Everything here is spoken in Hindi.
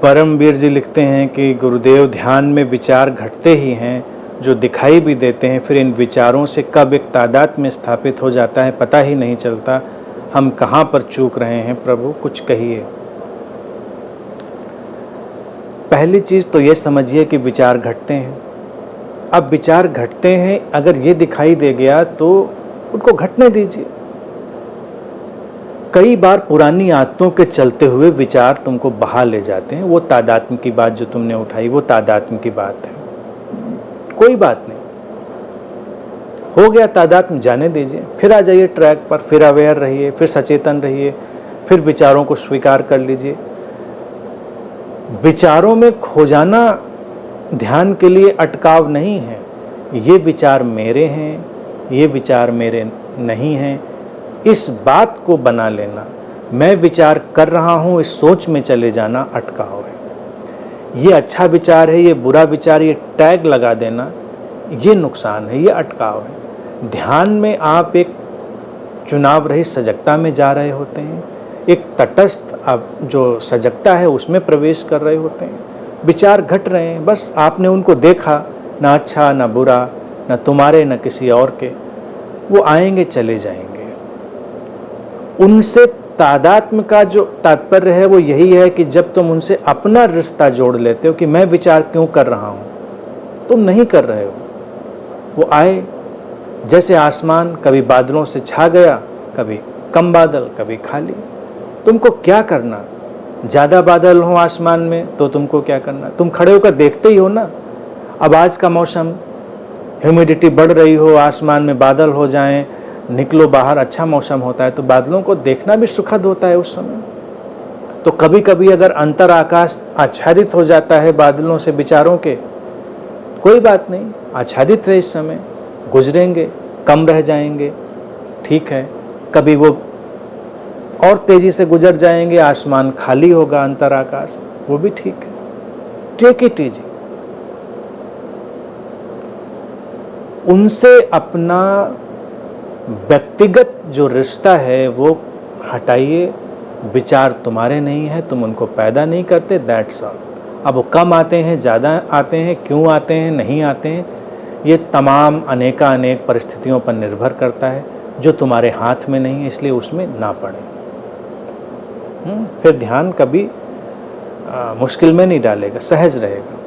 परमवीर जी लिखते हैं कि गुरुदेव, ध्यान में विचार घटते ही हैं जो दिखाई भी देते हैं, फिर इन विचारों से कब एक तादाद में स्थापित हो जाता है पता ही नहीं चलता। हम कहाँ पर चूक रहे हैं प्रभु, कुछ कहिए। पहली चीज़ तो ये समझिए कि विचार घटते हैं। अब विचार घटते हैं, अगर ये दिखाई दे गया तो उनको घटने दीजिए। कई बार पुरानी आदतों के चलते हुए विचार तुमको बहा ले जाते हैं। वो तादात्म्य की बात जो तुमने उठाई, वो तादात्म्य की बात है, कोई बात नहीं, हो गया तादात्म्य, जाने दीजिए। फिर आ जाइए ट्रैक पर, फिर अवेयर रहिए, फिर सचेतन रहिए, फिर विचारों को स्वीकार कर लीजिए। विचारों में खो जाना ध्यान के लिए अटकाव नहीं है। ये विचार मेरे हैं, ये विचार मेरे नहीं हैं, इस बात को बना लेना, मैं विचार कर रहा हूँ, इस सोच में चले जाना अटकाव है। ये अच्छा विचार है, ये बुरा विचार, ये टैग लगा देना, ये नुकसान है, ये अटकाव है। ध्यान में आप एक चुनाव रहित सजगता में जा रहे होते हैं, एक तटस्थ आप जो सजगता है उसमें प्रवेश कर रहे होते हैं। विचार घट रहे हैं, बस आपने उनको देखा, ना अच्छा ना बुरा, ना तुम्हारे ना किसी और के, वो आएंगे चले जाएंगे। उनसे तादात्म्य का जो तात्पर्य है वो यही है कि जब तुम उनसे अपना रिश्ता जोड़ लेते हो कि मैं विचार क्यों कर रहा हूँ, तुम नहीं कर रहे हो, वो आए। जैसे आसमान कभी बादलों से छा गया, कभी कम बादल, कभी खाली, तुमको क्या करना? ज़्यादा बादल हो आसमान में तो तुमको क्या करना? तुम खड़े होकर देखते ही हो ना। अब आज का मौसम, ह्यूमिडिटी बढ़ रही हो, आसमान में बादल हो जाएं, निकलो बाहर, अच्छा मौसम होता है तो बादलों को देखना भी सुखद होता है उस समय। तो कभी कभी अगर अंतर आकाश आच्छादित हो जाता है बादलों से विचारों के, कोई बात नहीं, आच्छादित है, इस समय गुजरेंगे, कम रह जाएंगे, ठीक है। कभी वो और तेजी से गुजर जाएंगे, आसमान खाली होगा, अंतर आकाश, वो भी ठीक है। Take it easy. उनसे अपना व्यक्तिगत जो रिश्ता है वो हटाइए। विचार तुम्हारे नहीं है, तुम उनको पैदा नहीं करते, दैट्स ऑल। अब वो कम आते हैं, ज़्यादा आते हैं, क्यों आते हैं, नहीं आते हैं, ये तमाम अनेक परिस्थितियों पर निर्भर करता है जो तुम्हारे हाथ में नहीं है, इसलिए उसमें ना पड़े। फिर ध्यान कभी मुश्किल में नहीं डालेगा, सहज रहेगा।